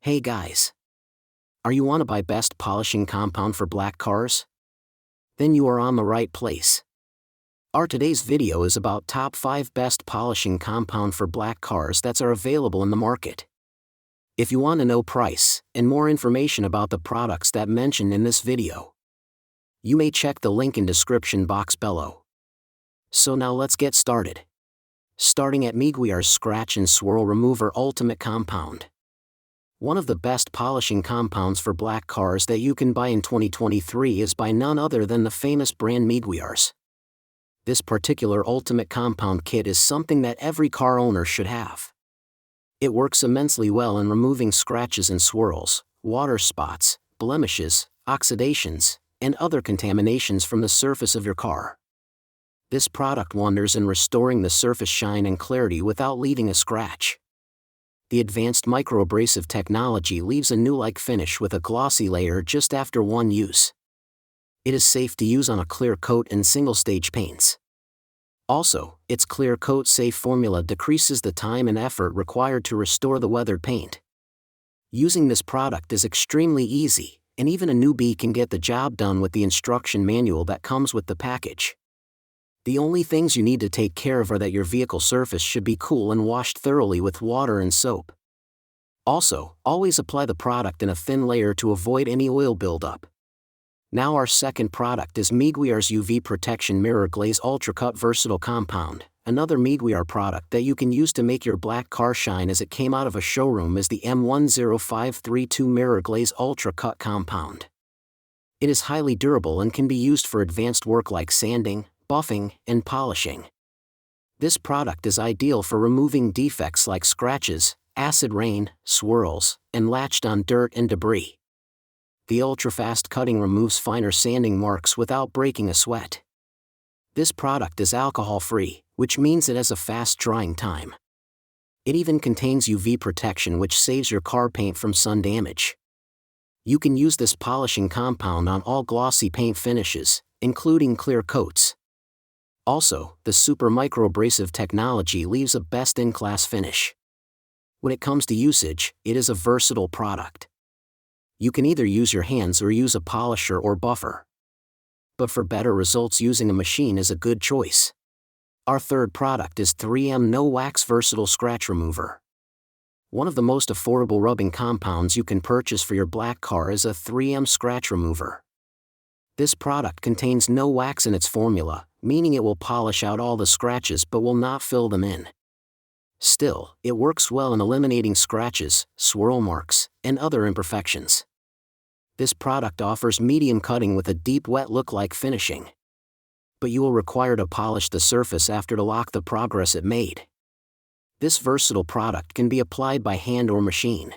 Hey guys! Are you want to buy best polishing compound for black cars? Then you are on the right place. Our today's video is about top 5 best polishing compound for black cars that are available in the market. If you want to know price and more information about the products that mentioned in this video, you may check the link in description box below. So now let's get started. Starting at Meguiar's Scratch and Swirl Remover Ultimate Compound. One of the best polishing compounds for black cars that you can buy in 2023 is by none other than the famous brand Meguiar's. This particular Ultimate Compound kit is something that every car owner should have. It works immensely well in removing scratches and swirls, water spots, blemishes, oxidations, and other contaminations from the surface of your car. This product wonders in restoring the surface shine and clarity without leaving a scratch. The advanced microabrasive technology leaves a new-like finish with a glossy layer just after one use. It is safe to use on a clear coat and single-stage paints. Also, its clear coat safe formula decreases the time and effort required to restore the weathered paint. Using this product is extremely easy, and even a newbie can get the job done with the instruction manual that comes with the package. The only things you need to take care of are that your vehicle surface should be cool and washed thoroughly with water and soap. Also, always apply the product in a thin layer to avoid any oil buildup. Now our second product is Meguiar's UV Protection Mirror Glaze Ultra Cut Versatile Compound. Another Meguiar product that you can use to make your black car shine as it came out of a showroom is the M10532 Mirror Glaze Ultra Cut Compound. It is highly durable and can be used for advanced work like sanding, buffing, and polishing. This product is ideal for removing defects like scratches, acid rain, swirls, and latched-on dirt and debris. The ultra-fast cutting removes finer sanding marks without breaking a sweat. This product is alcohol-free, which means it has a fast drying time. It even contains UV protection which saves your car paint from sun damage. You can use this polishing compound on all glossy paint finishes, including clear coats. Also, the super microabrasive technology leaves a best-in-class finish. When it comes to usage, it is a versatile product. You can either use your hands or use a polisher or buffer. But for better results, using a machine is a good choice. Our third product is 3M No Wax Versatile Scratch Remover. One of the most affordable rubbing compounds you can purchase for your black car is a 3M Scratch Remover. This product contains no wax in its formula, meaning it will polish out all the scratches but will not fill them in. Still, it works well in eliminating scratches, swirl marks, and other imperfections. This product offers medium cutting with a deep wet look-like finishing. But you will require to polish the surface after to lock the progress it made. This versatile product can be applied by hand or machine.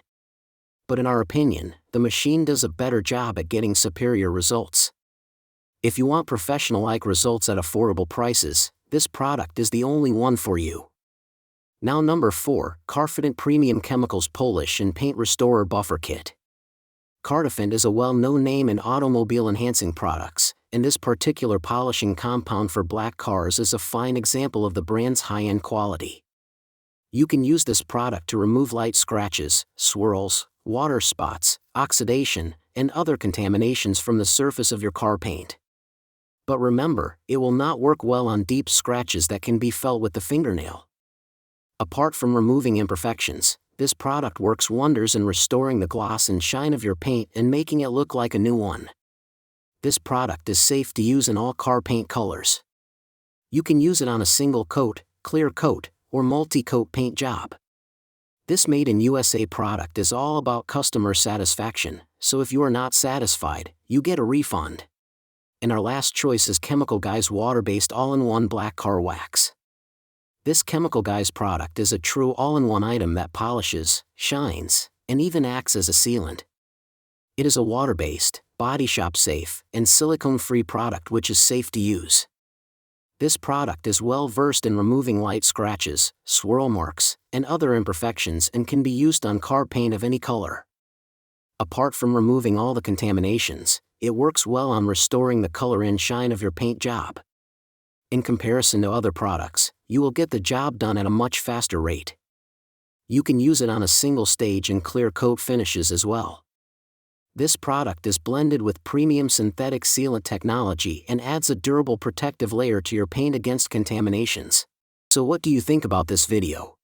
But in our opinion, the machine does a better job at getting superior results. If you want professional-like results at affordable prices, this product is the only one for you. Now number 4, Carfidant Premium Chemicals Polish and Paint Restorer Buffer Kit. Carfidant is a well-known name in automobile enhancing products, and this particular polishing compound for black cars is a fine example of the brand's high-end quality. You can use this product to remove light scratches, swirls, water spots, oxidation, and other contaminations from the surface of your car paint. But remember, it will not work well on deep scratches that can be felt with the fingernail. Apart from removing imperfections, this product works wonders in restoring the gloss and shine of your paint and making it look like a new one. This product is safe to use in all car paint colors. You can use it on a single coat, clear coat, or multi-coat paint job. This made in USA product is all about customer satisfaction, so if you are not satisfied, you get a refund. And our last choice is Chemical Guy's water-based all-in-one black car wax. This Chemical Guy's product is a true all-in-one item that polishes, shines, and even acts as a sealant. It is a water-based, body shop safe, and silicone-free product which is safe to use. This product is well versed in removing light scratches, swirl marks, and other imperfections and can be used on car paint of any color. Apart from removing all the contaminations, it works well on restoring the color and shine of your paint job. In comparison to other products, you will get the job done at a much faster rate. You can use it on a single stage and clear coat finishes as well. This product is blended with premium synthetic sealant technology and adds a durable protective layer to your paint against contaminations. So what do you think about this video?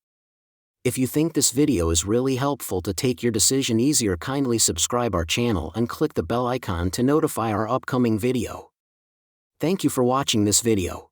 If you think this video is really helpful to take your decision easier, kindly subscribe our channel and click the bell icon to notify our upcoming video. Thank you for watching this video.